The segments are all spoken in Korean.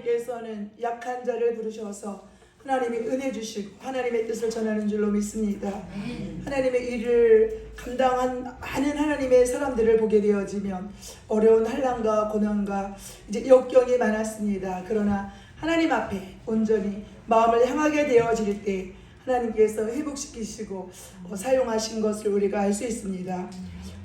하나님께서는 약한 자를 부르셔서 하나님이 은혜 주시고 하나님의 뜻을 전하는 줄로 믿습니다. 하나님의 일을 감당하는 하나님의 사람들을 보게 되어지면 어려운 환난과 고난과 이제 역경이 많았습니다. 그러나 하나님 앞에 온전히 마음을 향하게 되어질 때 하나님께서 회복시키시고 사용하신 것을 우리가 알 수 있습니다.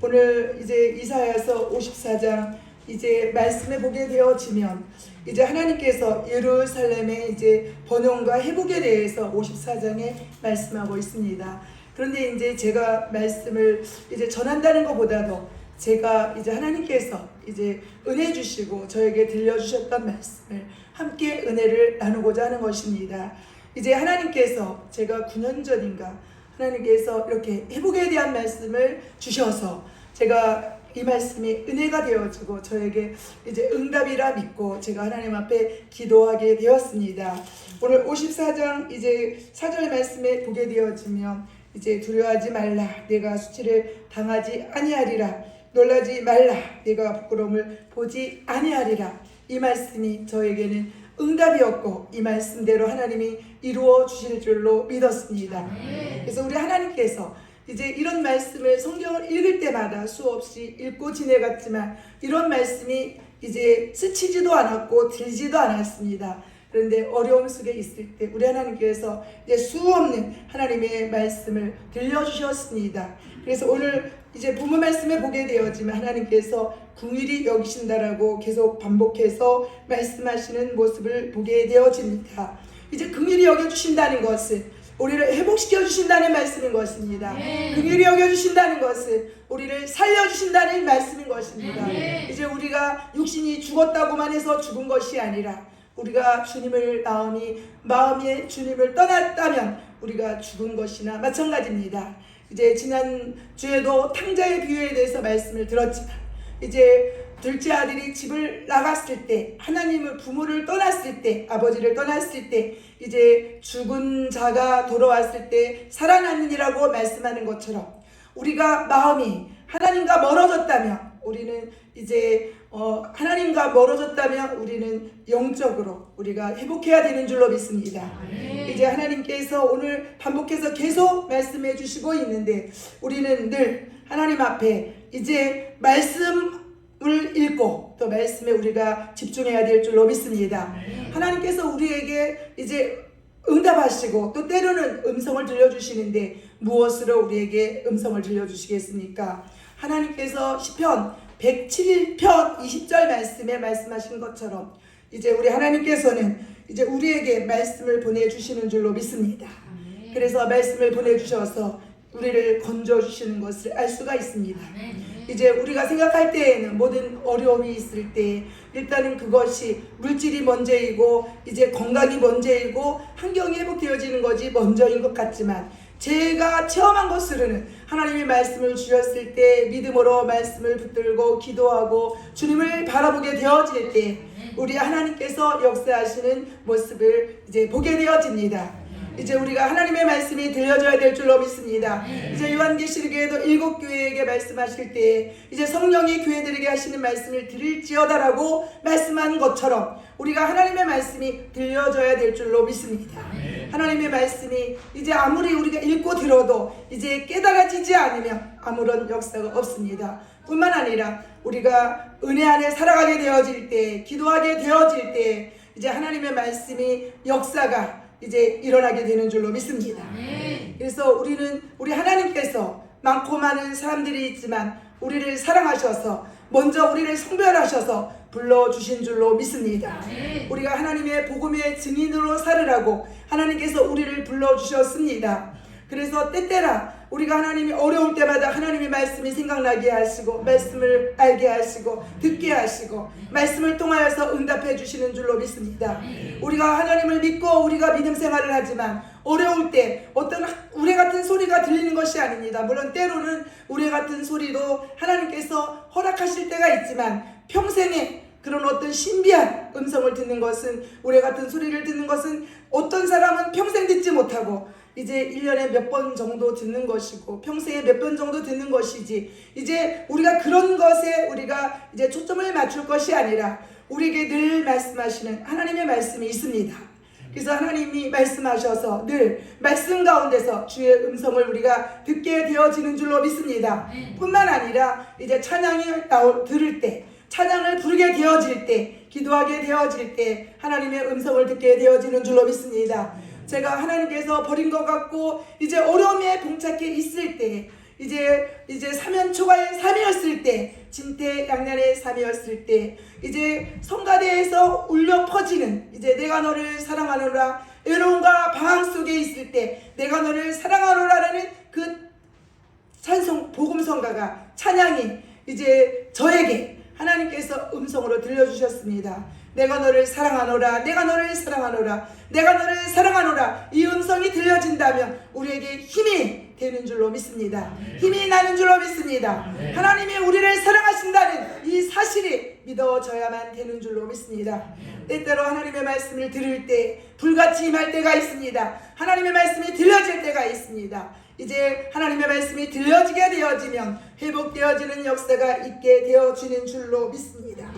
오늘 이제 이사야서 54장 이제 말씀해 보게 되어지면 이제 하나님께서 예루살렘의 이제 번영과 회복에 대해서 54장에 말씀하고 있습니다. 그런데 이제 제가 말씀을 이제 전한다는 것보다도 제가 이제 하나님께서 이제 은혜 주시고 저에게 들려주셨던 말씀을 함께 은혜를 나누고자 하는 것입니다. 이제 하나님께서 제가 9년 전인가 하나님께서 이렇게 회복에 대한 말씀을 주셔서 제가 이 말씀이 은혜가 되어지고 저에게 이제 응답이라 믿고 제가 하나님 앞에 기도하게 되었습니다. 오늘 54장 이제 4절 말씀에 보게 되어지면 이제 두려워하지 말라 내가 수치를 당하지 아니하리라 놀라지 말라 내가 부끄러움을 보지 아니하리라 이 말씀이 저에게는 응답이었고 이 말씀대로 하나님이 이루어 주실 줄로 믿었습니다. 그래서 우리 하나님께서 이제 이런 말씀을 성경을 읽을 때마다 수없이 읽고 지내갔지만 이런 말씀이 이제 스치지도 않았고 들지도 않았습니다. 그런데 어려움 속에 있을 때 우리 하나님께서 이제 수없는 하나님의 말씀을 들려주셨습니다. 그래서 오늘 이제 부모 말씀에 보게 되었지만 하나님께서 긍휼히 여기신다라고 계속 반복해서 말씀하시는 모습을 보게 되어집니다. 이제 긍휼히 여겨주신다는 것은 우리를 회복시켜 주신다는 말씀인 것입니다. 긍휼히 여겨 주신다는 것은 우리를 살려 주신다는 말씀인 것입니다. 이제 우리가 육신이 죽었다고만 해서 죽은 것이 아니라 우리가 주님을 마음에 주님을 떠났다면 우리가 죽은 것이나 마찬가지입니다. 이제 지난 주에도 탕자의 비유에 대해서 말씀을 들었지만 이제 둘째 아들이 집을 나갔을 때 하나님을 부모를 떠났을 때 아버지를 떠났을 때 이제 죽은 자가 돌아왔을 때 살아났느니라고 말씀하는 것처럼 우리가 마음이 하나님과 멀어졌다면 우리는 이제 하나님과 멀어졌다면 우리는 영적으로 우리가 회복해야 되는 줄로 믿습니다. 이제 하나님께서 오늘 반복해서 계속 말씀해 주시고 있는데 우리는 늘 하나님 앞에 이제 말씀을 읽고 또 말씀에 우리가 집중해야 될 줄로 믿습니다. 하나님께서 우리에게 이제 응답하시고 또 때로는 음성을 들려주시는데 무엇으로 우리에게 음성을 들려주시겠습니까? 하나님께서 시편 107편 20절 말씀에 말씀하신 것처럼 이제 우리 하나님께서는 이제 우리에게 말씀을 보내주시는 줄로 믿습니다. 그래서 말씀을 보내주셔서 우리를 건져주시는 것을 알 수가 있습니다. 이제 우리가 생각할 때에는 모든 어려움이 있을 때 일단은 그것이 물질이 먼저이고 이제 건강이 먼저이고 환경이 회복되어지는 것이 먼저인 것 같지만 제가 체험한 것으로는 하나님의 말씀을 주셨을 때 믿음으로 말씀을 붙들고 기도하고 주님을 바라보게 되어질 때 우리 하나님께서 역사하시는 모습을 이제 보게 되어집니다. 이제 우리가 하나님의 말씀이 들려줘야 될 줄로 믿습니다. 이제 요한계시록에도 7교회에게 말씀하실 때 이제 성령이 교회들에게 하시는 말씀을 들을지어다라고 말씀한 것처럼 우리가 하나님의 말씀이 들려줘야 될 줄로 믿습니다. 하나님의 말씀이 이제 아무리 우리가 읽고 들어도 이제 깨달아지지 않으면 아무런 역사가 없습니다. 뿐만 아니라 우리가 은혜 안에 살아가게 되어질 때 기도하게 되어질 때 이제 하나님의 말씀이 역사가 이제 일어나게 되는 줄로 믿습니다. 그래서 우리 하나님께서 많고 많은 사람들이 있지만 우리를 사랑하셔서 먼저 우리를 성별하셔서 불러주신 줄로 믿습니다. 우리가 하나님의 복음의 증인으로 살으라고 하나님께서 우리를 불러주셨습니다. 그래서 때때라 우리가 하나님이 어려울 때마다 하나님의 말씀이 생각나게 하시고 말씀을 알게 하시고 듣게 하시고 말씀을 통하여서 응답해 주시는 줄로 믿습니다. 우리가 하나님을 믿고 우리가 믿음 생활을 하지만 어려울 때 어떤 우레 같은 소리가 들리는 것이 아닙니다. 물론 때로는 우레 같은 소리도 하나님께서 허락하실 때가 있지만 평생에 그런 어떤 신비한 음성을 듣는 것은 우레 같은 소리를 듣는 것은 어떤 사람은 평생 듣지 못하고 이제 1년에 몇 번 정도 듣는 것이고 평생에 몇 번 정도 듣는 것이지 이제 우리가 그런 것에 우리가 이제 초점을 맞출 것이 아니라 우리에게 늘 말씀하시는 하나님의 말씀이 있습니다. 그래서 하나님이 말씀하셔서 늘 말씀 가운데서 주의 음성을 우리가 듣게 되어지는 줄로 믿습니다. 뿐만 아니라 이제 찬양이 들을 때, 찬양을 부르게 되어질 때, 기도하게 되어질 때 하나님의 음성을 듣게 되어지는 줄로 믿습니다. 제가 하나님께서 버린 것 같고 이제 어려움에 봉착해 있을 때, 이제 사면초가의 삶이었을 때, 진퇴양난의 삶이었을 때, 이제 성가대에서 울려 퍼지는 이제 내가 너를 사랑하노라, 외로움과 방황 속에 있을 때 내가 너를 사랑하노라라는 그 찬송 복음성가가, 찬양이 이제 저에게 하나님께서 음성으로 들려주셨습니다. 내가 너를 사랑하노라, 내가 너를 사랑하노라, 내가 너를 사랑하노라. 이 음성이 들려진다면 우리에게 힘이 되는 줄로 믿습니다. 힘이 나는 줄로 믿습니다. 하나님이 우리를 사랑하신다는 이 사실이 믿어져야만 되는 줄로 믿습니다. 때때로 하나님의 말씀을 들을 때 불같이 임할 때가 있습니다. 하나님의 말씀이 들려질 때가 있습니다. 이제 하나님의 말씀이 들려지게 되어지면 회복되어지는 역사가 있게 되어지는 줄로 믿습니다.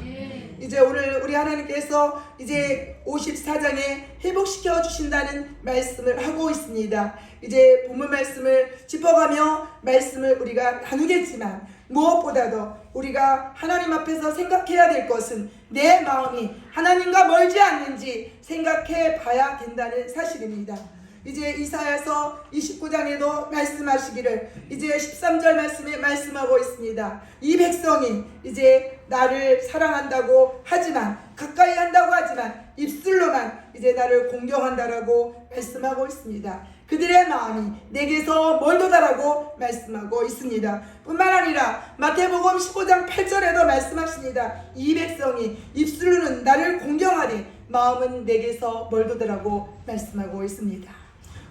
이제 오늘 우리 하나님께서 이제 54장에 회복시켜 주신다는 말씀을 하고 있습니다. 이제 본문 말씀을 짚어가며 말씀을 우리가 나누겠지만 무엇보다도 우리가 하나님 앞에서 생각해야 될 것은 내 마음이 하나님과 멀지 않는지 생각해 봐야 된다는 사실입니다. 이제 이사야서 29장에도 말씀하시기를 이제 13절 말씀에 말씀하고 있습니다. 이 백성이 이제 나를 사랑한다고 하지만, 가까이 한다고 하지만 입술로만 이제 나를 공경한다라고 말씀하고 있습니다. 그들의 마음이 내게서 멀도다라고 말씀하고 있습니다. 뿐만 아니라 마태복음 15장 8절에도 말씀하십니다. 이 백성이 입술로는 나를 공경하되 마음은 내게서 멀도다라고 말씀하고 있습니다.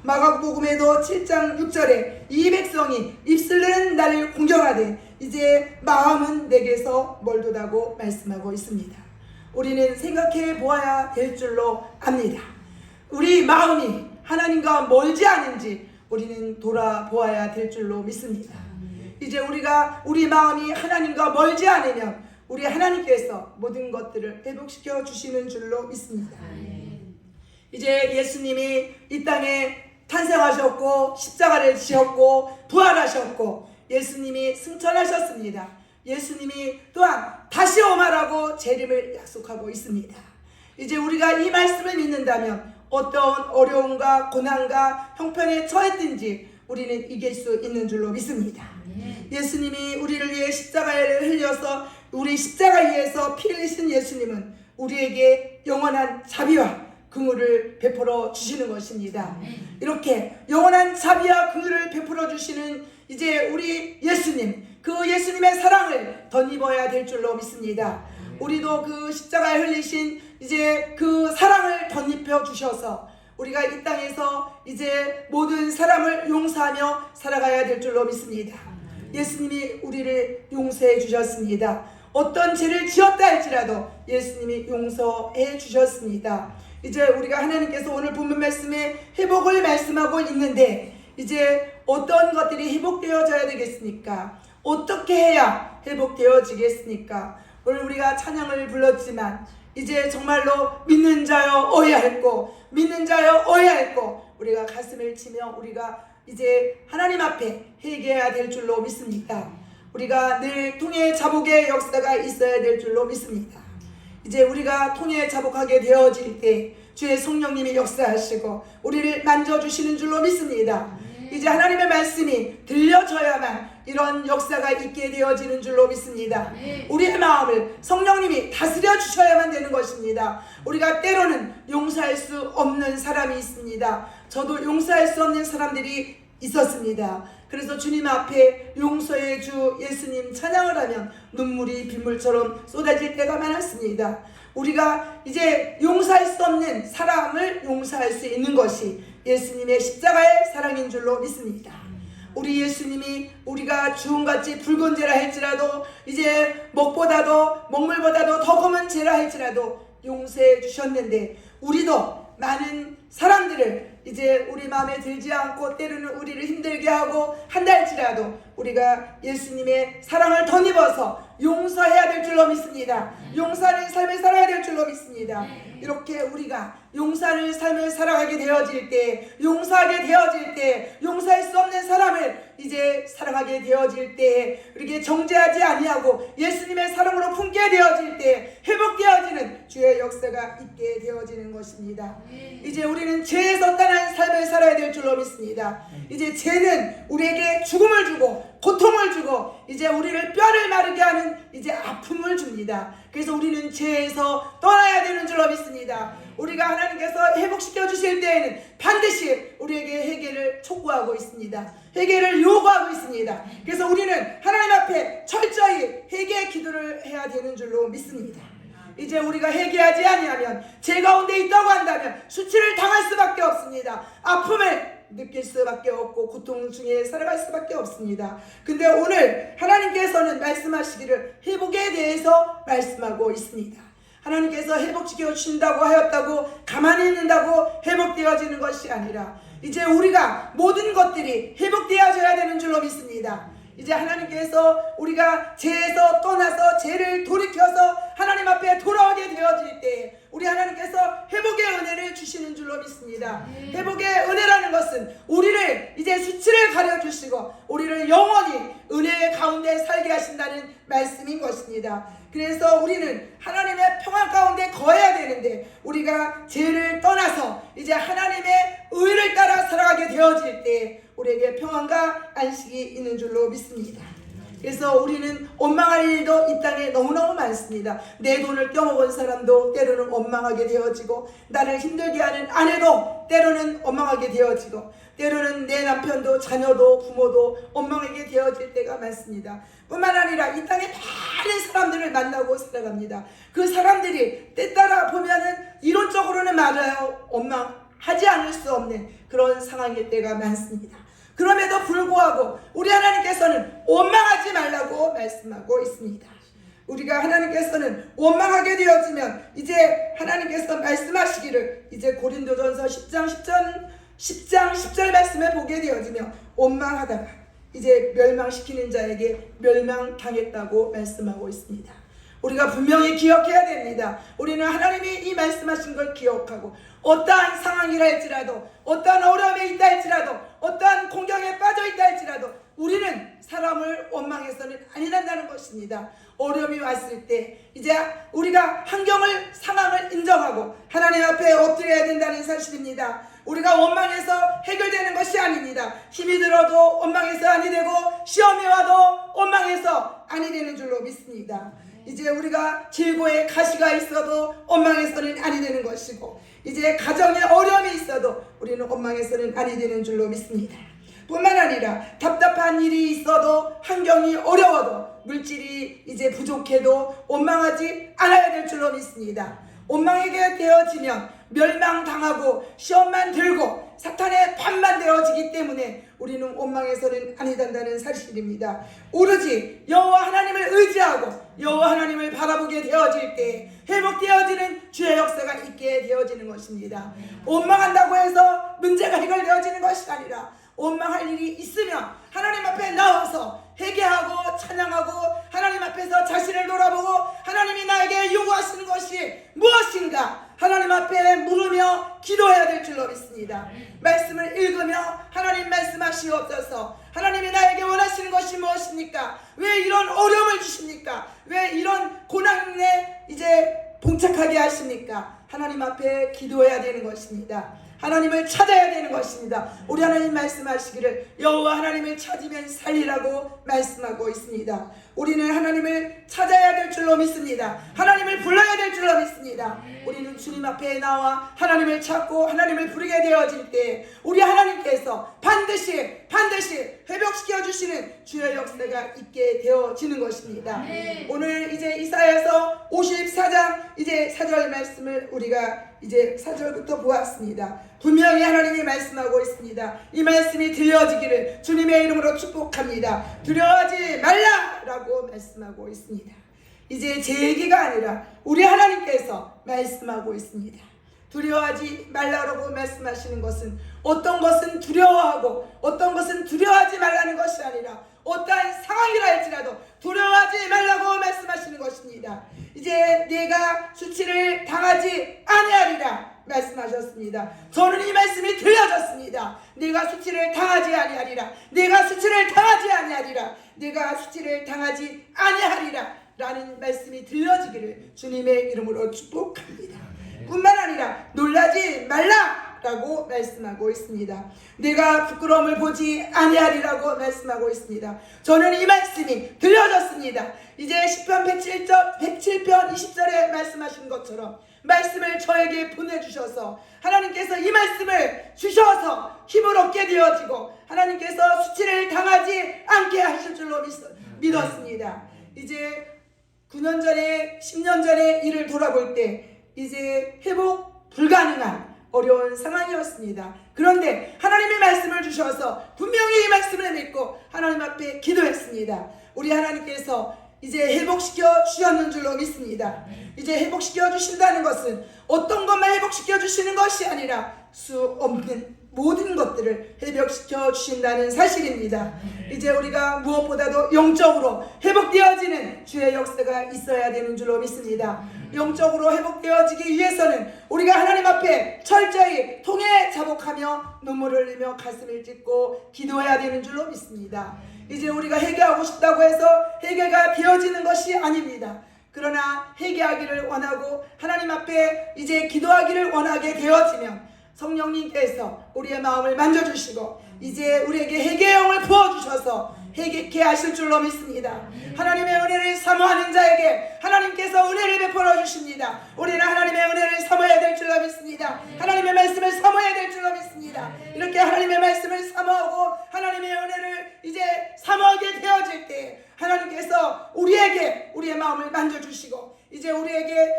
마가복음에도 7장 6절에 이 백성이 입술로는 나를 공경하되 이제 마음은 내게서 멀도다고 말씀하고 있습니다. 우리는 생각해 보아야 될 줄로 압니다. 우리 마음이 하나님과 멀지 않은지 우리는 돌아보아야 될 줄로 믿습니다. 이제 우리 마음이 하나님과 멀지 않으면 우리 하나님께서 모든 것들을 회복시켜 주시는 줄로 믿습니다. 이제 예수님이 이 땅에 탄생하셨고 십자가를 지셨고 부활하셨고 예수님이 승천하셨습니다. 예수님이 또한 다시 오마라고 재림을 약속하고 있습니다. 이제 우리가 이 말씀을 믿는다면 어떤 어려움과 고난과 형편에 처했든지 우리는 이길 수 있는 줄로 믿습니다. 예수님이 우리를 위해 십자가를 흘려서 우리 십자가 위에서 피 흘리신 예수님은 우리에게 영원한 자비와 긍휼을 베풀어 주시는 것입니다. 이렇게 영원한 자비와 긍휼을 베풀어 주시는 이제 우리 예수님, 그 예수님의 사랑을 덧입어야 될 줄로 믿습니다. 우리도 그 십자가에 흘리신 이제 그 사랑을 덧입혀 주셔서 우리가 이 땅에서 이제 모든 사람을 용서하며 살아가야 될 줄로 믿습니다. 예수님이 우리를 용서해 주셨습니다. 어떤 죄를 지었다 할지라도 예수님이 용서해 주셨습니다. 이제 우리가 하나님께서 오늘 본문 말씀에 회복을 말씀하고 있는데 이제 어떤 것들이 회복되어져야 되겠습니까? 어떻게 해야 회복되어지겠습니까? 오늘 우리가 찬양을 불렀지만 이제 정말로 믿는 자여 어이할고 믿는 자여 어이할고 우리가 가슴을 치며 우리가 이제 하나님 앞에 회개해야 될 줄로 믿습니다. 우리가 늘 통해 자복의 역사가 있어야 될 줄로 믿습니다. 이제 우리가 통해 자복하게 되어질 때 주의 성령님이 역사하시고 우리를 만져주시는 줄로 믿습니다. 이제 하나님의 말씀이 들려져야만 이런 역사가 있게 되어지는 줄로 믿습니다. 우리의 마음을 성령님이 다스려 주셔야만 되는 것입니다. 우리가 때로는 용서할 수 없는 사람이 있습니다. 저도 용서할 수 없는 사람들이 있었습니다. 그래서 주님 앞에 용서의 주 예수님 찬양을 하면 눈물이 빗물처럼 쏟아질 때가 많았습니다. 우리가 이제 용서할 수 없는 사람을 용서할 수 있는 것이 예수님의 십자가의 사랑인 줄로 믿습니다. 우리 예수님이 우리가 주홍같이 붉은 죄라 할지라도 이제 먹물보다도 더 검은 죄라 할지라도 용서해 주셨는데 우리도 많은 사람들을 이제 우리 마음에 들지 않고 때로는 우리를 힘들게 하고 한다 할지라도 우리가 예수님의 사랑을 덧입어서 용서해야 될 줄로 믿습니다. 용서하는 삶을 살아야 될 줄로 믿습니다. 이렇게 우리가 용서하는 삶을 살아가게 되어질 때, 용서하게 되어질 때, 용서할 수 없는 사람을 이제 사랑하게 되어질 때, 우리에게 정죄하지 아니하고 예수님의 사랑으로 품게 되어질 때 회복되어지는 주의 역사가 있게 되어지는 것입니다. 이제 우리는 죄에서 떠난 삶을 살아야 될 줄로 믿습니다. 이제 죄는 우리에게 죽음을 주고 고통을 주고 이제 우리를 뼈를 마르게 하는 이제 아픔을 줍니다. 그래서 우리는 죄에서 떠나야 되는 줄로 믿습니다. 우리가 하나님께서 회복시켜 주실 때에는 반드시 우리에게 회개를 촉구하고 있습니다. 회개를 요구하고 있습니다. 그래서 우리는 하나님 앞에 철저히 회개의 기도를 해야 되는 줄로 믿습니다. 이제 우리가 회개하지 아니하면 죄 가운데 있다고 한다면 수치를 당할 수밖에 없습니다. 아픔을 느낄 수밖에 없고 고통 중에 살아갈 수밖에 없습니다. 근데 오늘 하나님께서는 말씀하시기를 회복에 대해서 말씀하고 있습니다. 하나님께서 회복시켜 주신다고 하였다고 가만히 있는다고 회복되어지는 것이 아니라 이제 우리가 모든 것들이 회복되어져야 되는 줄로 믿습니다. 이제 하나님께서 우리가 죄에서 떠나서 죄를 돌이켜서 하나님 앞에 돌아오게 되어질 때 우리 하나님께서 회복의 은혜를 주시는 줄로 믿습니다. 회복의 은혜라는 것은 우리를 이제 수치를 가려주시고 우리를 영원히 은혜의 가운데 살게 하신다는 말씀인 것입니다. 그래서 우리는 하나님의 평안 가운데 거해야 되는데 우리가 죄를 떠나서 이제 하나님의 의를 따라 살아가게 되어질 때 우리에게 평안과 안식이 있는 줄로 믿습니다. 그래서 우리는 원망할 일도 이 땅에 너무너무 많습니다. 내 돈을 떼어먹은 사람도 때로는 원망하게 되어지고 나를 힘들게 하는 아내도 때로는 원망하게 되어지고 때로는 내 남편도 자녀도 부모도 원망하게 되어질 때가 많습니다. 뿐만 아니라 이 땅에 많은 사람들을 만나고 살아갑니다. 그 사람들이 때따라 보면은 이론적으로는 맞아요. 원망하지 않을 수 없는 그런 상황일 때가 많습니다. 그럼에도 불구하고 우리 하나님께서는 원망하지 말라고 말씀하고 있습니다. 우리가 하나님께서는 원망하게 되어지면 이제 하나님께서 말씀하시기를 이제 고린도전서 10장 10절 말씀을 보게 되어지면 원망하다가 이제 멸망시키는 자에게 멸망당했다고 말씀하고 있습니다. 우리가 분명히 기억해야 됩니다. 우리는 하나님이 이 말씀하신 걸 기억하고 어떠한 상황이라 할지라도 어떠한 어려움에 있다 할지라도 어떠한 공경에 빠져 있다 할지라도 우리는 사람을 원망해서는 아니란다는 것입니다. 어려움이 왔을 때 이제 우리가 환경을 상황을 인정하고 하나님 앞에 엎드려야 된다는 사실입니다. 우리가 원망해서 해결되는 것이 아닙니다. 힘이 들어도 원망해서 아니 되고 시험이 와도 원망해서 아니 되는 줄로 믿습니다. 이제 우리가 최고의 가시가 있어도 원망해서는 아니 되는 것이고 이제 가정에 어려움이 있어도 우리는 원망해서는 아니 되는 줄로 믿습니다. 뿐만 아니라 답답한 일이 있어도 환경이 어려워도 물질이 이제 부족해도 원망하지 않아야 될 줄로 믿습니다. 원망하게 되어지면 멸망당하고 시험만 들고 사탄의 판만 되어지기 때문에 우리는 원망해서는 아니단다는 사실입니다. 오로지 여호와 하나님을 의지하고 여호와 하나님을 바라보게 되어질 때 회복되어지는 주의 역사가 있게 되어지는 것입니다. 원망한다고 해서 문제가 해결되어지는 것이 아니라 원망할 일이 있으면 하나님 앞에 나와서 회개하고 찬양하고 하나님 앞에서 자신을 돌아보고 하나님이 나에게 요구하시는 것이 무엇인가 하나님 앞에 물으며 기도해야 될 줄로 믿습니다. 말씀을 읽으며 하나님 말씀하시옵소서. 하나님이 나에게 원하시는 것이 무엇입니까? 왜 이런 어려움을 주십니까? 왜 이런 고난에 이제 봉착하게 하십니까? 하나님 앞에 기도해야 되는 것입니다. 하나님을 찾아야 되는 것입니다. 우리 하나님 말씀하시기를 여호와 하나님을 찾으면 살리라고 말씀하고 있습니다. 우리는 하나님을 찾아야 될 줄로 믿습니다. 하나님을 불러야 될 줄로 믿습니다. 우리는 주님 앞에 나와 하나님을 찾고 하나님을 부르게 되어질 때 우리 하나님께서 반드시 회복시켜 주시는 주의 역사가 있게 되어지는 것입니다. 오늘 이제 이사야서 54장 이제 4절 말씀을 우리가 이제 4절부터 보았습니다. 분명히 하나님이 말씀하고 있습니다. 이 말씀이 들려지기를 주님의 이름으로 축복합니다. 두려워하지 말라라고 말씀하고 있습니다. 이제 제 얘기가 아니라 우리 하나님께서 말씀하고 있습니다. 두려워하지 말라고 말씀하시는 것은 어떤 것은 두려워하고 어떤 것은 두려워하지 말라는 것이 아니라 어떠한 상황이라 할지라도 두려워하지 말라고 말씀하시는 것입니다. 이제 내가 수치를 당하지 아니하리라 말씀하셨습니다. 저는 이 말씀이 들려졌습니다. 내가 수치를 당하지 아니하리라. 내가 수치를 당하지 아니하리라. 내가 수치를 당하지 아니하리라 라는 말씀이 들려지기를 주님의 이름으로 축복합니다. 뿐만 아니라 놀라지 말라 라고 말씀하고 있습니다. 내가 부끄러움을 보지 아니하리라고 말씀하고 있습니다. 저는 이 말씀이 들려졌습니다. 이제 시편 107편 20절에 말씀하신 것처럼 말씀을 저에게 보내주셔서 하나님께서 이 말씀을 주셔서 힘을 얻게 되어지고 하나님께서 수치를 당하지 않게 하실 줄로 믿었습니다. 이제 9년 전에 10년 전에 일을 돌아볼 때 이제 회복 불가능한 어려운 상황이었습니다. 그런데 하나님의 말씀을 주셔서 분명히 이 말씀을 믿고 하나님 앞에 기도했습니다. 우리 하나님께서 이제 회복시켜 주셨는 줄로 믿습니다. 이제 회복시켜 주신다는 것은 어떤 것만 회복시켜 주시는 것이 아니라 수 없는 모든 것들을 회복시켜 주신다는 사실입니다. 이제 우리가 무엇보다도 영적으로 회복되어지는 주의 역사가 있어야 되는 줄로 믿습니다. 영적으로 회복되어지기 위해서는 우리가 하나님 앞에 철저히 통해 자복하며 눈물을 흘리며 가슴을 찢고 기도해야 되는 줄로 믿습니다. 이제 우리가 회개하고 싶다고 해서 회개가 되어지는 것이 아닙니다. 그러나 회개하기를 원하고 하나님 앞에 이제 기도하기를 원하게 되어지면 성령님께서 우리의 마음을 만져주시고 이제 우리에게 회개의 영을 부어주셔서 회개케 하실 줄로 믿습니다. 하나님의 은혜를 사모하는 자에게 하나님께서 은혜를 베풀어 주십니다. 우리는 하나님의 은혜를 사모해야 될 줄로 믿습니다. 하나님의 말씀을 사모해야 될 줄로 믿습니다. 이렇게 하나님의 말씀을 사모하고 하나님의 은혜를 이제 사모하게 되어질 때 하나님께서 우리에게 우리의 마음을 만져주시고 이제 우리에게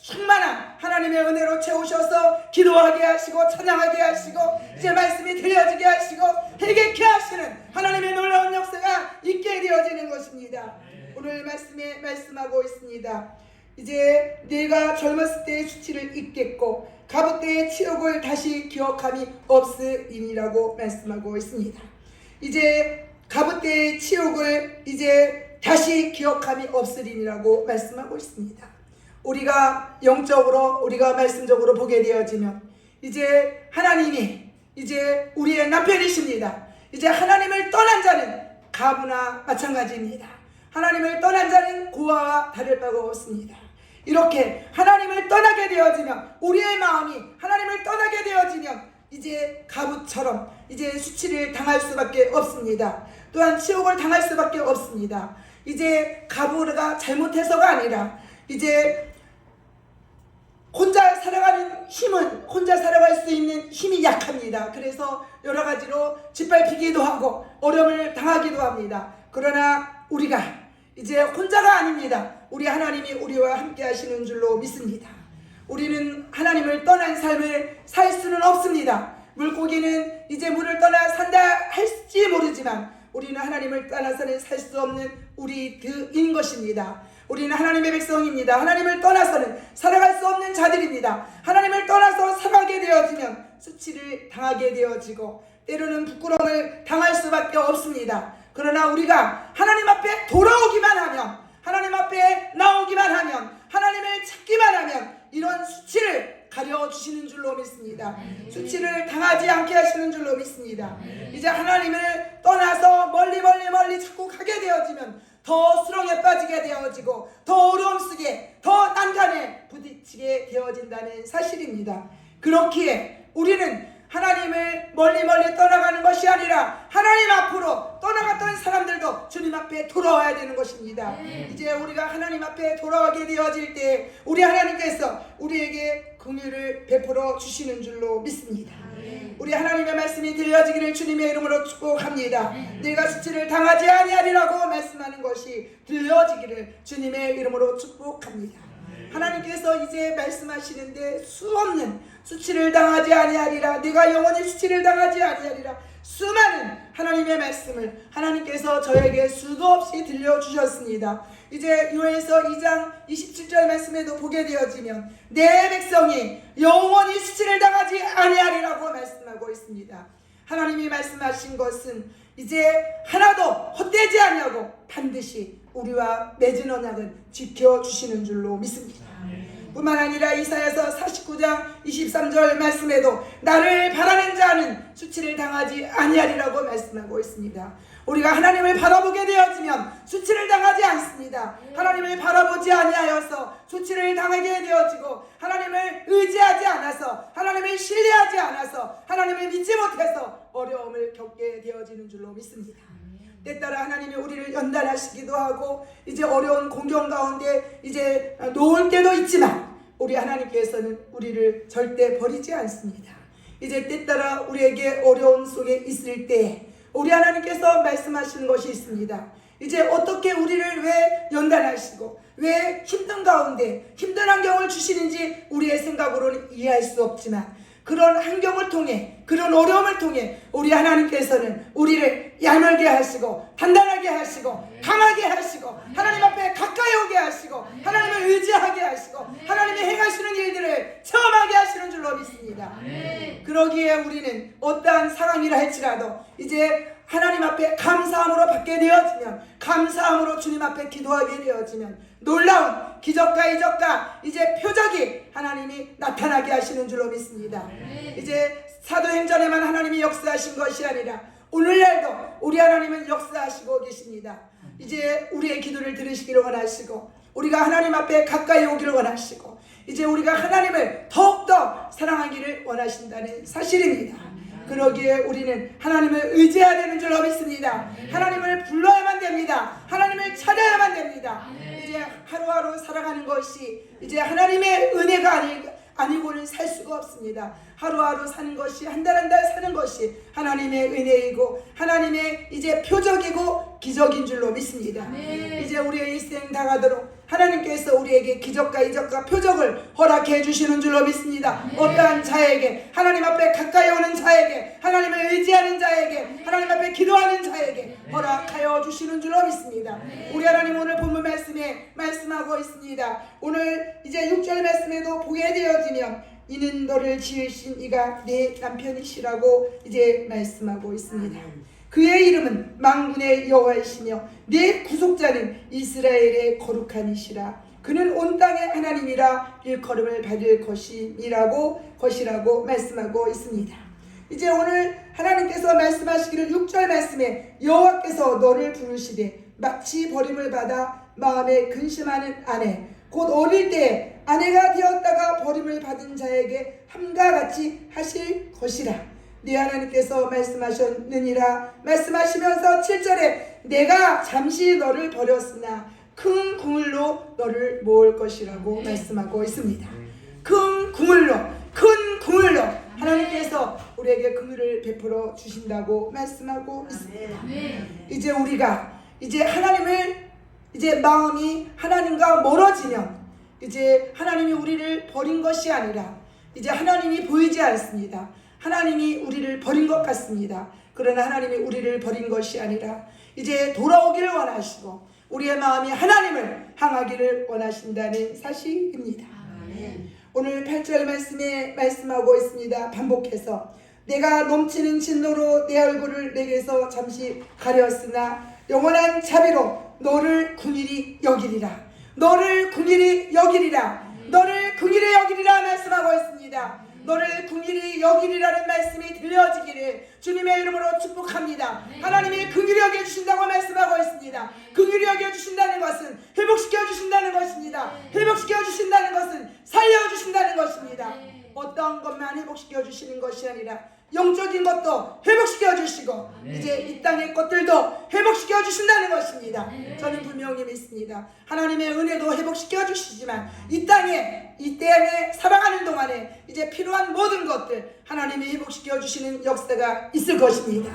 충만한 하나님의 은혜로 채우셔서 기도하게 하시고 찬양하게 하시고 이제 말씀이 들려지게 하시고 회개케 하시는 하나님의 놀라운 역사가 있게 되어지는 것입니다. 오늘 말씀에 말씀하고 있습니다. 이제 내가 젊었을 때의 수치를 잊겠고 가부 때의 치욕을 다시 기억함이 없으리니라고 말씀하고 있습니다. 이제 가부 때의 치욕을 이제 다시 기억함이 없으리니라고 말씀하고 있습니다. 우리가 영적으로 우리가 말씀적으로 보게 되어지면 이제 하나님이 이제 우리의 남편이십니다. 이제 하나님을 떠난 자는 가부나 마찬가지입니다. 하나님을 떠난 자는 고아와 다를 바가 없습니다. 이렇게 하나님을 떠나게 되어지면 우리의 마음이 하나님을 떠나게 되어지면 이제 가부처럼 이제 수치를 당할 수밖에 없습니다. 또한 치욕을 당할 수밖에 없습니다. 이제 가부가 잘못해서가 아니라 이제 혼자 살아가는 힘은 혼자 살아갈 수 있는 힘이 약합니다. 그래서 여러 가지로 짓밟히기도 하고 어려움을 당하기도 합니다. 그러나 우리가 이제 혼자가 아닙니다. 우리 하나님이 우리와 함께 하시는 줄로 믿습니다. 우리는 하나님을 떠난 삶을 살 수는 없습니다. 물고기는 이제 물을 떠나 산다 할지 모르지만 우리는 하나님을 떠나서는 살 수 없는 우리들인 것입니다. 우리는 하나님의 백성입니다. 하나님을 떠나서는 살아갈 수 없는 자들입니다. 하나님을 떠나서 살아가게 되어지면 수치를 당하게 되어지고 때로는 부끄러움을 당할 수밖에 없습니다. 그러나 우리가 하나님 앞에 돌아오기만 하면 하나님 앞에 나오기만 하면 하나님을 찾기만 하면 이런 수치를 가려주시는 줄로 믿습니다. 수치를 당하지 않게 하시는 줄로 믿습니다. 이제 하나님을 떠나서 멀리 자꾸 가게 되어지면 더 수렁에 빠지게 되어지고 더 어려움 속에 더 난간에 부딪히게 되어진다는 사실입니다. 그렇기에 우리는 하나님을 멀리 떠나가는 것이 아니라 하나님 앞으로 떠나갔던 사람들도 주님 앞에 돌아와야 되는 것입니다. 이제 우리가 하나님 앞에 돌아가게 되어질 때 우리 하나님께서 우리에게 긍휼을 베풀어 주시는 줄로 믿습니다. 우리 하나님의 말씀이 들려지기를 주님의 이름으로 축복합니다. 내가 수치를 당하지 아니하리라고 말씀하는 것이 들려지기를 주님의 이름으로 축복합니다. 하나님께서 이제 말씀하시는데 수없는 수치를 당하지 아니하리라, 내가 영원히 수치를 당하지 아니하리라, 수많은 하나님의 말씀을 하나님께서 저에게 수도 없이 들려주셨습니다. 이제 요엘서 2장 27절 말씀에도 보게 되어지면 내 백성이 영원히 수치를 당하지 아니하리라고 말씀하고 있습니다. 하나님이 말씀하신 것은 이제 하나도 헛되지 아니하고 반드시 우리와 맺은 언약은 지켜주시는 줄로 믿습니다. 뿐만 아니라 이사야서 49장 23절 말씀에도 나를 바라는 자는 수치를 당하지 아니하리라고 말씀하고 있습니다. 우리가 하나님을 바라보게 되어지면 수치를 당하지 않습니다. 하나님을 바라보지 아니하여서 수치를 당하게 되어지고 하나님을 의지하지 않아서 하나님을 신뢰하지 않아서 하나님을 믿지 못해서 어려움을 겪게 되어지는 줄로 믿습니다. 때따라 하나님이 우리를 연단하시기도 하고 이제 어려운 공경 가운데 이제 놓을 때도 있지만 우리 하나님께서는 우리를 절대 버리지 않습니다. 이제 때따라 우리에게 어려움 속에 있을 때 우리 하나님께서 말씀하시는 것이 있습니다. 이제 어떻게 우리를 왜 연단하시고 왜 힘든 가운데 힘든 환경을 주시는지 우리의 생각으로는 이해할 수 없지만 그런 환경을 통해 그런 어려움을 통해 우리 하나님께서는 우리를 얄멀게 하시고 단단하게 하시고 강하게 하시고 하나님 앞에 가까이 오게 하시고 하나님을 의지하게 하시고 하나님이 행하시는 일들을 체험하게 하시는 줄로 믿습니다. 그러기에 우리는 어떠한 상황이라 할지라도 이제 하나님 앞에 감사함으로 받게 되어지면 감사함으로 주님 앞에 기도하게 되어지면 놀라운 기적과 이적과 이제 표적이 하나님이 나타나게 하시는 줄로 믿습니다. 이제 사도행전에만 하나님이 역사하신 것이 아니라 오늘날도 우리 하나님은 역사하시고 계십니다. 이제 우리의 기도를 들으시기를 원하시고 우리가 하나님 앞에 가까이 오기를 원하시고 이제 우리가 하나님을 더욱더 사랑하기를 원하신다는 사실입니다. 그러기에 우리는 하나님을 의지해야 되는 줄로 믿습니다. 하나님을 불러야만 됩니다. 하나님을 찾아야만 됩니다. 이제 하루하루 살아가는 것이 이제 하나님의 은혜가 아니고는 살 수가 없습니다. 하루하루 사는 것이 한 달 한 달 사는 것이 하나님의 은혜이고 하나님의 이제 표적이고 기적인 줄로 믿습니다. 이제 우리의 일생 다가도록 하나님께서 우리에게 기적과 이적과 표적을 허락해 주시는 줄로 믿습니다. 어떠한 자에게 하나님 앞에 가까이 오는 자에게 하나님을 의지하는 자에게 하나님 앞에 기도하는 자에게 허락하여 주시는 줄로 믿습니다. 우리 하나님 오늘 본문 말씀에 말씀하고 있습니다. 오늘 이제 6절 말씀에도 보게 되어지면 이는 너를 지으신 이가 내 남편이시라고 이제 말씀하고 있습니다. 그의 이름은 만군의 여호와이시며 내 구속자는 이스라엘의 거룩한 이시라. 그는 온 땅의 하나님이라 일컬음을 받을 것이라고 말씀하고 있습니다. 이제 오늘 하나님께서 말씀하시기를 6절 말씀에 여호와께서 너를 부르시되 마치 버림을 받아 마음에 근심하는 아내 곧 어릴 때 아내가 되었다가 버림을 받은 자에게 함과 같이 하실 것이라. 네 하나님께서 말씀하셨느니라. 말씀하시면서 7절에 내가 잠시 너를 버렸으나 큰 궁을로 너를 모을 것이라고 말씀하고 있습니다. 큰 궁을로 하나님께서 우리에게 긍휼을 베풀어 주신다고 말씀하고 있습니다. 이제 우리가 이제 하나님을 이제 마음이 하나님과 멀어지면 이제 하나님이 우리를 버린 것이 아니라 이제 하나님이 보이지 않습니다. 하나님이 우리를 버린 것 같습니다. 그러나 하나님이 우리를 버린 것이 아니라 이제 돌아오기를 원하시고 우리의 마음이 하나님을 향하기를 원하신다는 사실입니다. 오늘 8절 말씀에 말씀하고 있습니다. 반복해서 내가 넘치는 진노로 내 얼굴을 내게서 잠시 가렸으나 영원한 자비로 너를 긍휼히 여기리라. 너를 긍휼히 여기리라. 너를 긍휼히 여기리라 말씀하고 있습니다. 너를 긍휼히 여기리라는 말씀이 들려지기를 주님의 이름으로 축복합니다. 하나님이 긍휼히 여겨주신다고 말씀하고 있습니다. 긍휼히 여겨주신다는 것은 회복시켜 주신다는 것입니다. 회복시켜 주신다는 것은 살려주신다는 것입니다. 어떤 것만 회복시켜 주시는 것이 아니라 영적인 것도 회복시켜 주시고 이제 이 땅의 것들도 회복시켜 주신다는 것입니다. 저는 분명히 믿습니다. 하나님의 은혜도 회복시켜 주시지만 이 땅에 살아가는 동안에 이제 필요한 모든 것들 하나님이 회복시켜 주시는 역사가 있을 것입니다.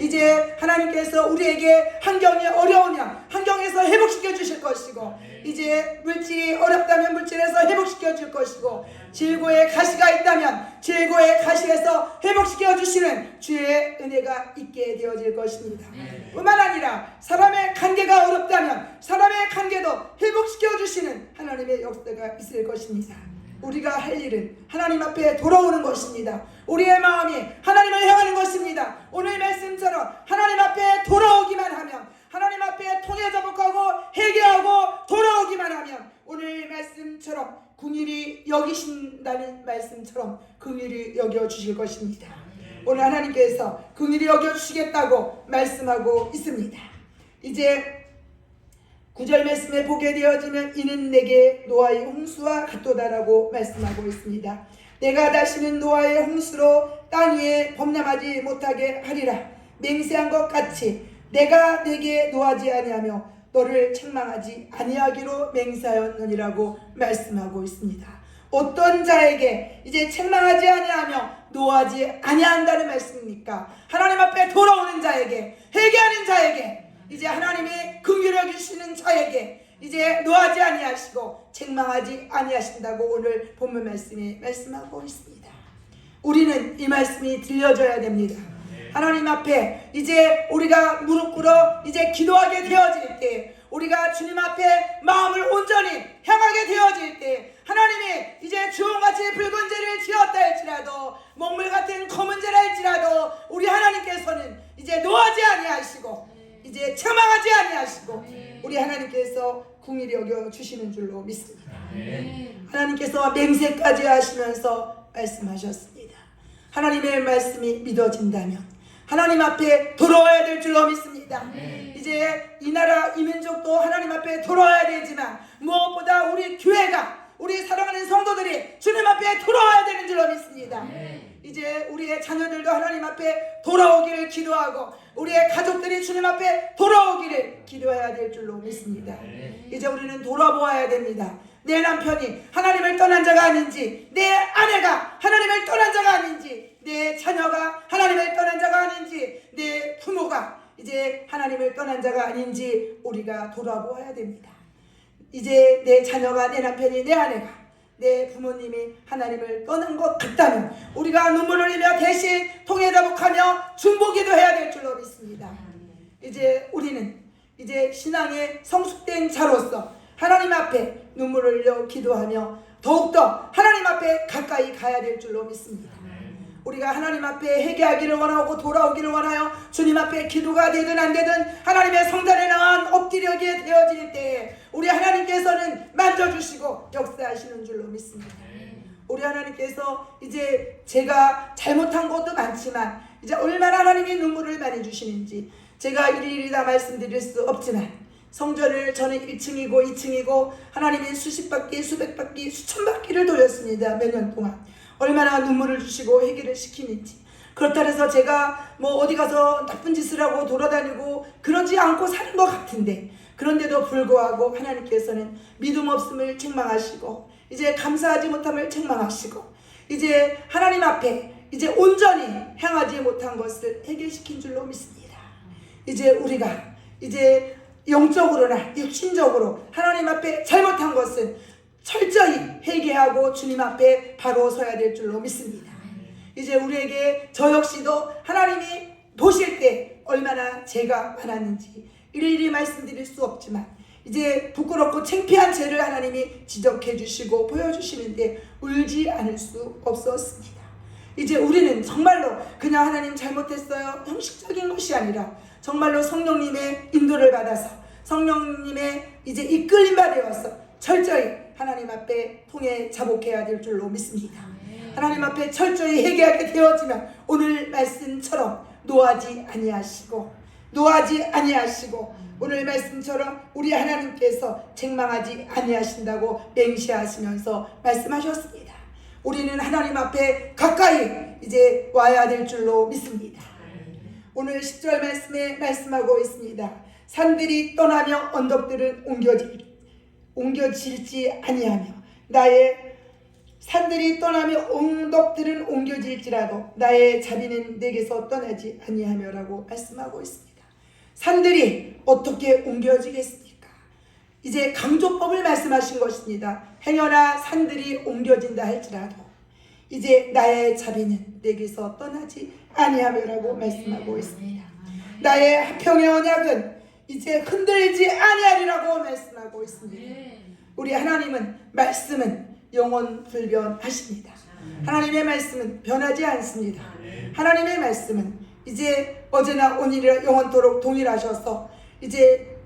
이제 하나님께서 우리에게 환경이 어려우면 환경에서 회복시켜 주실 것이고 이제 물질이 어렵다면 물질에서 회복시켜 줄 것이고 질고에 가시가 있다면 질고의 가시에서 회복시켜 회복시켜 주시는 주의 은혜가 있게 되어질 것입니다. 뿐만 아니라 사람의 관계가 어렵다면 사람의 관계도 회복시켜 주시는 하나님의 역사가 있을 것입니다. 우리가 할 일은 하나님 앞에 돌아오는 것입니다. 우리의 마음이 하나님을 향하는 것입니다. 오늘 말씀처럼 하나님 앞에 돌아오기만 하면, 하나님 앞에 통해 자복하고 회개하고 돌아오기만 하면, 오늘 말씀처럼 긍휼히 여기신다는 말씀처럼 긍휼히 여겨주실 것입니다. 오늘 하나님께서 긍휼히 여겨주시겠다고 말씀하고 있습니다. 이제 9절 말씀에 보게 되어지면 이는 내게 노아의 홍수와 같도다라고 말씀하고 있습니다. 내가 다시는 노아의 홍수로 땅 위에 범람하지 못하게 하리라. 맹세한 것 같이 내가 내게 노하지 아니하며 너를 책망하지 아니하기로 맹세하였느니라고 말씀하고 있습니다. 어떤 자에게 이제 책망하지 아니하며 노하지 아니한다는 말씀입니까? 하나님 앞에 돌아오는 자에게, 회개하는 자에게, 이제 하나님이 긍휼히 여기시는 자에게 이제 노하지 아니하시고 책망하지 아니하신다고 오늘 본문 말씀이 말씀하고 있습니다. 우리는 이 말씀이 들려져야 됩니다. 하나님 앞에 이제 우리가 무릎 꿇어 이제 기도하게 되어질 때, 우리가 주님 앞에 마음을 온전히 향하게 되어질 때, 하나님이 이제 주홍같이 붉은 죄를 지었다 할지라도, 먹물 같은 검은 죄라 할지라도 우리 하나님께서는 이제 노하지 아니하시고 이제 책망하지 아니하시고 우리 하나님께서 긍휼히 여겨 주시는 줄로 믿습니다. 하나님께서 맹세까지 하시면서 말씀하셨습니다. 하나님의 말씀이 믿어진다면 하나님 앞에 돌아와야 될 줄로 믿습니다. 이제 이 나라 이 민족도 하나님 앞에 돌아와야 되지만 무엇보다 우리 교회가, 우리 사랑하는 성도들이 주님 앞에 돌아와야 되는 줄로 믿습니다. 이제 우리의 자녀들도 하나님 앞에 돌아오기를 기도하고 우리의 가족들이 주님 앞에 돌아오기를 기도해야 될 줄로 믿습니다. 이제 우리는 돌아보아야 됩니다. 내 남편이 하나님을 떠난 자가 아닌지, 내 아내가 하나님을 떠난 자가 아닌지, 내 자녀가 하나님을 떠난 자가 아닌지, 내 부모가 이제 하나님을 떠난 자가 아닌지 우리가 돌아보아야 됩니다. 이제 내 자녀가, 내 남편이, 내 아내가, 내 부모님이 하나님을 떠난 것 같다면 우리가 눈물을 흘리며 대신 통해 자복하며 중보기도 해야 될 줄로 믿습니다. 이제 우리는 이제 신앙의 성숙된 자로서 하나님 앞에 눈물을 흘려 기도하며 더욱더 하나님 앞에 가까이 가야 될 줄로 믿습니다. 우리가 하나님 앞에 회개하기를 원하고 돌아오기를 원하여 주님 앞에 기도가 되든 안 되든 하나님의 성전에 나와 엎드려게 되어질 때에 우리 하나님께서는 만져주시고 역사하시는 줄로 믿습니다. 우리 하나님께서 이제 제가 잘못한 것도 많지만 이제 얼마나 하나님이 눈물을 많이 주시는지 제가 일일이 다 말씀드릴 수 없지만, 성전을 저는 1층이고 2층이고 하나님이 수십 바퀴, 수백 바퀴, 수천 바퀴를 돌렸습니다. 몇 년 동안 얼마나 눈물을 주시고 회개를 시키는지. 그렇다 해서 제가 뭐 어디 가서 나쁜 짓을 하고 돌아다니고 그러지 않고 사는 것 같은데, 그런데도 불구하고 하나님께서는 믿음 없음을 책망하시고 이제 감사하지 못함을 책망하시고 이제 하나님 앞에 이제 온전히 향하지 못한 것을 해결시킨 줄로 믿습니다. 이제 우리가 이제 영적으로나 육신적으로 하나님 앞에 잘못한 것은 철저히 회개하고 주님 앞에 바로 서야 될 줄로 믿습니다. 이제 우리에게 저 역시도 하나님이 보실 때 얼마나 죄가 많았는지 일일이 말씀드릴 수 없지만 이제 부끄럽고 창피한 죄를 하나님이 지적해 주시고 보여주시는데 울지 않을 수 없었습니다. 이제 우리는 정말로 그냥 하나님 잘못했어요 형식적인 것이 아니라 정말로 성령님의 인도를 받아서 성령님의 이제 이끌림 받아서 철저히 하나님 앞에 통해 자복해야 될 줄로 믿습니다. 하나님 앞에 철저히 회개하게 되어지면 오늘 말씀처럼 노하지 아니하시고 오늘 말씀처럼 우리 하나님께서 책망하지 아니하신다고 맹세하시면서 말씀하셨습니다. 우리는 하나님 앞에 가까이 이제 와야 될 줄로 믿습니다. 오늘 10절 말씀에 말씀하고 있습니다. 산들이 떠나며 언덕들은 옮겨질지 아니하며 산들이 떠나며 언덕들은 옮겨질지라도 나의 자비는 내게서 떠나지 아니하며라고 말씀하고 있습니다. 산들이 어떻게 옮겨지겠습니까? 이제 강조법을 말씀하신 것입니다. 행여나 산들이 옮겨진다 할지라도 이제 나의 자비는 내게서 떠나지 아니하며라고 말씀하고 있습니다. 나의 화평의 언약은 이제 흔들지 아니하리라고 말씀하고 있습니다. 우리 하나님은 말씀은 영원 불변하십니다. 하나님의 말씀은 변하지 않습니다. 하나님의 말씀은 이제 어제나 오늘이라 영원토록 동일하셔서 이제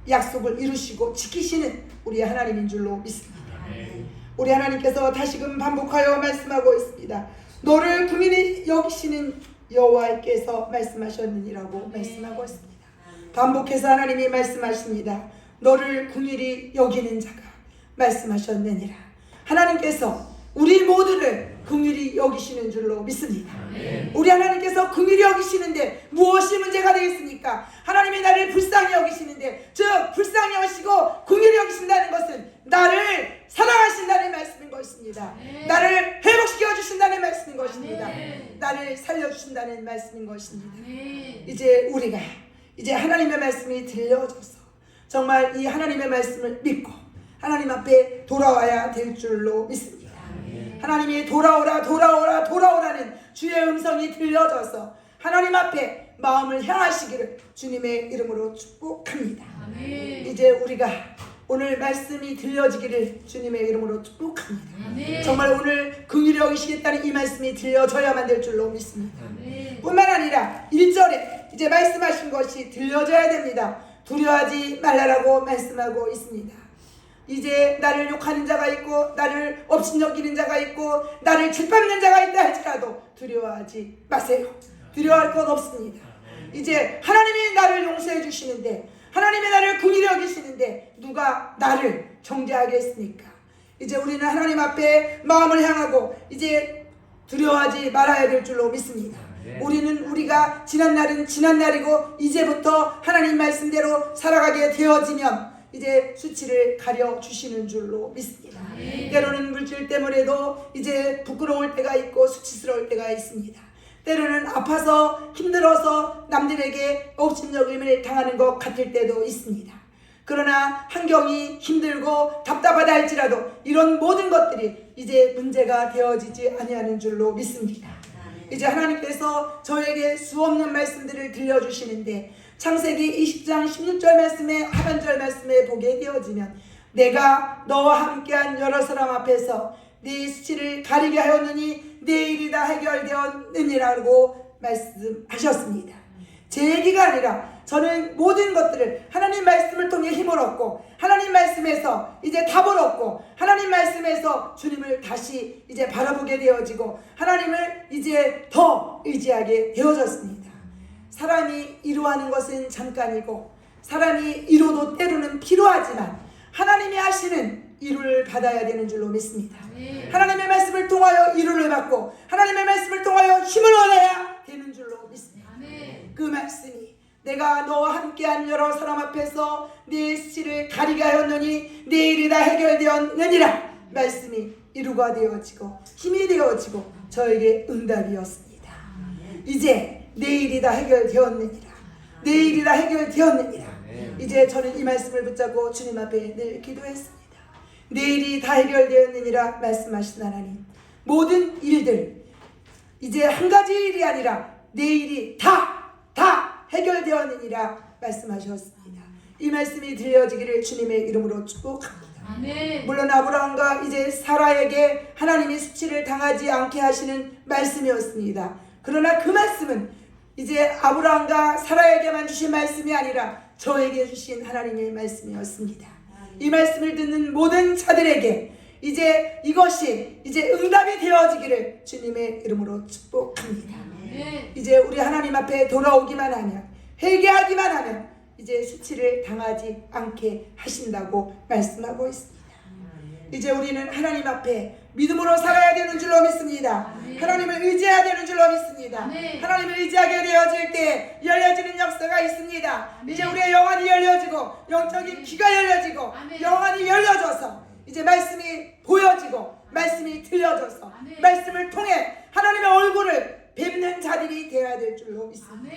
약속을 이루시고 지키시는 우리 하나님인 줄로 믿습니다. 우리 하나님께서 다시금 반복하여 말씀하고 있습니다. 너를 긍휼히 여기시는 여호와께서 말씀하셨느니라고 말씀하고 있습니다. 반복해서 하나님이 말씀하십니다. 너를 긍휼히 여기는 자가 말씀하셨느니라. 하나님께서 우리 모두를 긍휼히 여기시는 줄로 믿습니다. 우리 하나님께서 긍휼히 여기시는데 무엇이 문제가 되겠습니까? 하나님이 나를 불쌍히 여기시는데, 즉 불쌍히 여기시고 긍휼히 여기신다는 것은 나를 사랑하신다는 말씀인 것입니다. 나를 회복시켜 주신다는 말씀인 것입니다. 나를 살려주신다는 말씀인 것입니다. 이제 우리가 이제 하나님의 말씀이 들려져서 정말 이 하나님의 말씀을 믿고 하나님 앞에 돌아와야 될 줄로 믿습니다. 하나님이 돌아오라 돌아오라 돌아오라는 주의 음성이 들려져서 하나님 앞에 마음을 향하시기를 주님의 이름으로 축복합니다. 이제 우리가 오늘 말씀이 들려지기를 주님의 이름으로 축복합니다. 정말 오늘 긍휼히 여기시겠다는 이 말씀이 들려져야만 될 줄로 믿습니다. 뿐만 아니라 1절에 이제 말씀하신 것이 들려져야 됩니다. 두려워하지 말라라고 말씀하고 있습니다. 이제 나를 욕하는 자가 있고 나를 업신여기는 자가 있고 나를 짓밟는 자가 있다 할지라도 두려워하지 마세요. 두려워할 것 없습니다. 이제 하나님이 나를 용서해 주시는데, 하나님이 나를 긍휼히 여기시는데 누가 나를 정죄하겠습니까? 이제 우리는 하나님 앞에 마음을 향하고 이제 두려워하지 말아야 될 줄로 믿습니다. 우리가 지난 날은 지난 날이고 이제부터 하나님 말씀대로 살아가게 되어지면 이제 수치를 가려주시는 줄로 믿습니다. 때로는 물질 때문에도 이제 부끄러울 때가 있고 수치스러울 때가 있습니다. 때로는 아파서 힘들어서 남들에게 업신여김을 당하는 것 같을 때도 있습니다. 그러나 환경이 힘들고 답답하다 할지라도 이런 모든 것들이 이제 문제가 되어지지 아니하는 줄로 믿습니다. 이제 하나님께서 저에게 수없는 말씀들을 들려주시는데, 창세기 20장 16절 말씀에 하반절 말씀에 보게 되어지면 내가 너와 함께한 여러 사람 앞에서 네 수치를 가리게 하였느니 내 일이 다 해결되었느니라고 말씀하셨습니다. 제 얘기가 아니라 저는 모든 것들을 하나님 말씀을 통해 힘을 얻고 하나님 말씀에서 이제 답을 얻고 하나님 말씀에서 주님을 다시 이제 바라보게 되어지고 하나님을 이제 더 의지하게 되어졌습니다. 사람이 이루어하는 것은 잠깐이고 사람이 이루어도 때로는 필요하지만 하나님이 하시는 이루를 받아야 되는 줄로 믿습니다. 하나님의 말씀을 통하여 이루를 받고 하나님의 말씀을 통하여 힘을 얻어야 되는 줄로 믿습니다. 그 말씀이 내가 너와 함께한 여러 사람 앞에서 네 수치를 가리게 하였느니 내 일이 다 해결되었느니라 말씀이 이루가 되어지고 힘이 되어지고 저에게 응답이었습니다. 이제 내 일이 다 해결되었느니라. 내 일이 다 해결되었느니라. 이제 저는 이 말씀을 붙잡고 주님 앞에 늘 기도했습니다. 내 일이 다 해결되었느니라 말씀하신 하나님, 모든 일들 이제 한 가지 일이 아니라 내 일이 다 해결되었느니라 말씀하셨습니다. 이 말씀이 들려지기를 주님의 이름으로 축복합니다. 물론 아브라함과 이제 사라에게 하나님이 수치를 당하지 않게 하시는 말씀이었습니다. 그러나 그 말씀은 이제 아브라함과 사라에게만 주신 말씀이 아니라 저에게 주신 하나님의 말씀이었습니다. 이 말씀을 듣는 모든 자들에게 이제 이것이 이제 응답이 되어지기를 주님의 이름으로 축복합니다. 이제 우리 하나님 앞에 돌아오기만 하면, 회개하기만 하면 이제 수치를 당하지 않게 하신다고 말씀하고 있습니다. 이제 우리는 하나님 앞에 믿음으로 살아야 되는 줄로 믿습니다. 하나님을 의지해야 되는 줄로 믿습니다. 하나님을 의지하게 되어질 때 열려지는 역사가 있습니다. 이제 우리의 영안이 열려지고 영적인 귀가 열려지고 영안이 열려져서 이제 말씀이 보여지고 말씀이 들려져서 말씀을 통해 하나님의 얼굴을 뵙는 자들이 되어야 될 줄로 믿습니다.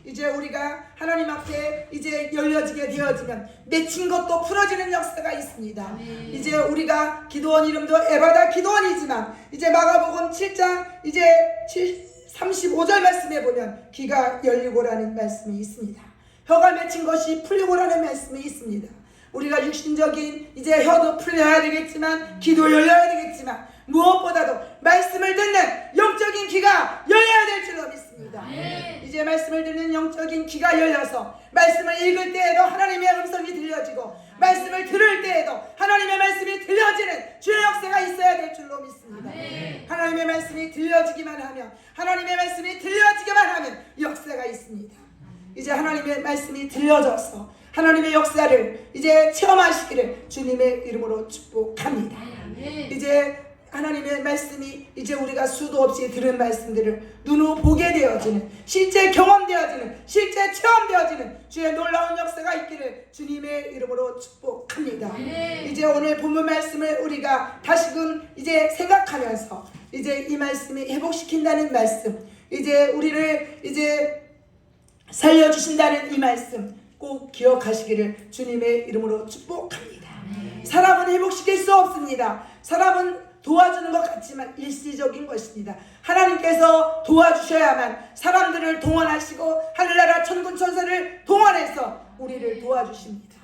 이제 우리가 하나님 앞에 이제 열려지게 되어지면 맺힌 것도 풀어지는 역사가 있습니다. 이제 우리가 기도원 이름도 에바다 기도원이지만 이제 마가복음 7장 이제 35절 말씀에 보면 귀가 열리고라는 말씀이 있습니다. 혀가 맺힌 것이 풀리고라는 말씀이 있습니다. 우리가 육신적인 이제 혀도 풀려야 되겠지만 귀도 열려야 되겠지만 무엇보다도 말씀을 듣는 영적인 귀가 열려야 될 줄로 믿습니다. 이제 말씀을 듣는 영적인 귀가 열려서 말씀을 읽을 때에도 하나님의 음성이 들려지고 말씀을 들을 때에도 하나님의 말씀이 들려지는 주의 역사가 있어야 될 줄로 믿습니다. 하나님의 말씀이 들려지기만 하면 하나님의 말씀이 들려지기만 하면 역사가 있습니다. 이제 하나님의 말씀이 들려져서 하나님의 역사를 이제 체험하시기를 주님의 이름으로 축복합니다. 이제 하나님의 말씀이 이제 우리가 수도 없이 들은 말씀들을 눈으로 보게 되어지는 실제 경험되어지는 실제 체험되어지는 주의 놀라운 역사가 있기를 주님의 이름으로 축복합니다. 이제 오늘 본문 말씀을 우리가 다시금 이제 생각하면서 이제 이 말씀이 회복시킨다는 말씀, 이제 우리를 이제 살려주신다는 이 말씀 꼭 기억하시기를 주님의 이름으로 축복합니다. 사람은 회복시킬 수 없습니다. 사람은 도와주는 것 같지만 일시적인 것입니다. 하나님께서 도와주셔야만 사람들을 동원하시고 하늘나라 천군 천사를 동원해서 우리를 도와주십니다.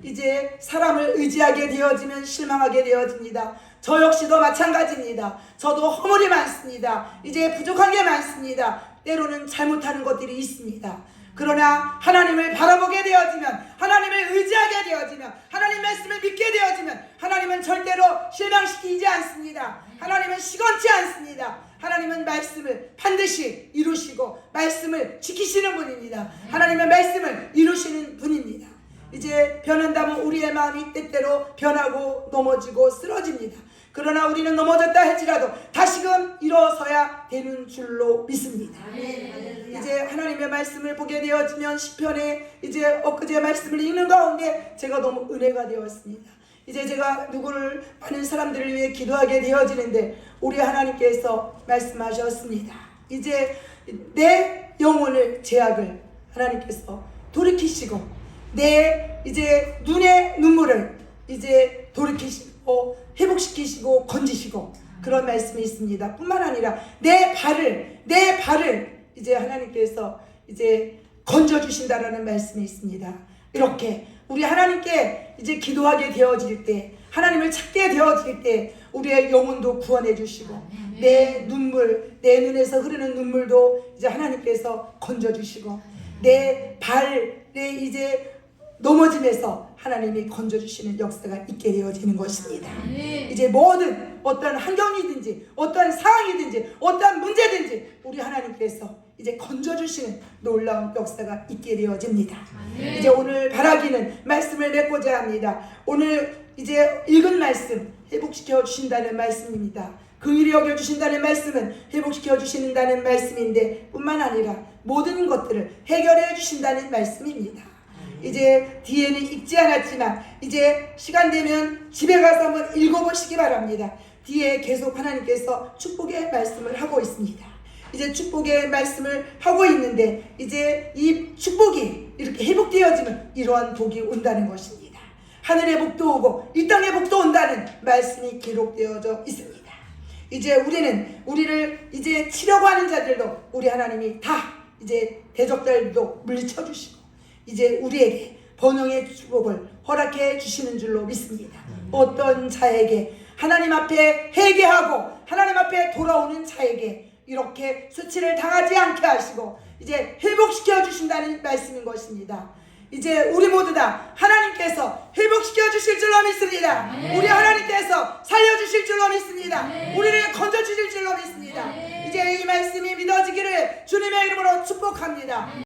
이제 사람을 의지하게 되어지면 실망하게 되어집니다. 저 역시도 마찬가지입니다. 저도 허물이 많습니다. 이제 부족한 게 많습니다. 때로는 잘못하는 것들이 있습니다. 그러나 하나님을 바라보게 되어지면 하나님을 의지하게 되어지면 하나님 말씀을 믿게 되어지면 하나님은 절대로 실망시키지 않습니다. 하나님은 시건치 않습니다. 하나님은 말씀을 반드시 이루시고 말씀을 지키시는 분입니다. 하나님은 말씀을 이루시는 분입니다. 이제 변한다면 우리의 마음이 때때로 변하고 넘어지고 쓰러집니다. 그러나 우리는 넘어졌다 할지라도 다시금 일어서야 되는 줄로 믿습니다. 이제 하나님의 말씀을 보게 되어지면 시편에 이제 엊그제 말씀을 읽는 가운데 제가 너무 은혜가 되었습니다. 이제 제가 누구를 많은 사람들을 위해 기도하게 되어지는데 우리 하나님께서 말씀하셨습니다. 이제 내 영혼을 제약을 하나님께서 돌이키시고 내 이제 눈의 눈물을 이제 돌이키시고 회복시키시고 건지시고 그런 말씀이 있습니다. 뿐만 아니라 내 발을 이제 하나님께서 이제 건져주신다라는 말씀이 있습니다. 이렇게 우리 하나님께 이제 기도하게 되어질 때 하나님을 찾게 되어질 때 우리의 영혼도 구원해 주시고 내 눈물 내 눈에서 흐르는 눈물도 이제 하나님께서 건져주시고 내 발에 이제 넘어짐에서 하나님이 건져주시는 역사가 있게 되어지는 것입니다. 이제 모든 어떤 환경이든지 어떤 상황이든지 어떤 문제든지 우리 하나님께서 이제 건져주시는 놀라운 역사가 있게 되어집니다. 이제 오늘 바라기는 말씀을 맺고자 합니다. 오늘 이제 읽은 말씀 회복시켜 주신다는 말씀입니다. 긍휼히 여겨주신다는 말씀은 회복시켜 주신다는 말씀인데 뿐만 아니라 모든 것들을 해결해 주신다는 말씀입니다. 이제 뒤에는 읽지 않았지만 이제 시간 되면 집에 가서 한번 읽어보시기 바랍니다. 뒤에 계속 하나님께서 축복의 말씀을 하고 있습니다. 이제 축복의 말씀을 하고 있는데 이제 이 축복이 이렇게 회복되어지면 이러한 복이 온다는 것입니다. 하늘의 복도 오고 이 땅의 복도 온다는 말씀이 기록되어져 있습니다. 이제 우리를 이제 치려고 하는 자들도 우리 하나님이 다 이제 대적들도 물리쳐 주시고 이제 우리에게 번영의 축복을 허락해 주시는 줄로 믿습니다. 어떤 자에게 하나님 앞에 회개하고 하나님 앞에 돌아오는 자에게 이렇게 수치를 당하지 않게 하시고 이제 회복시켜 주신다는 말씀인 것입니다. 이제 우리 모두 다 하나님께서 회복시켜 주실 줄로 믿습니다. 우리 하나님께서 살려주실 줄로 믿습니다. 우리를 건져주실 줄로 믿습니다. 이제 이 말씀이 믿어지기를 주님의 이름으로 축복합니다.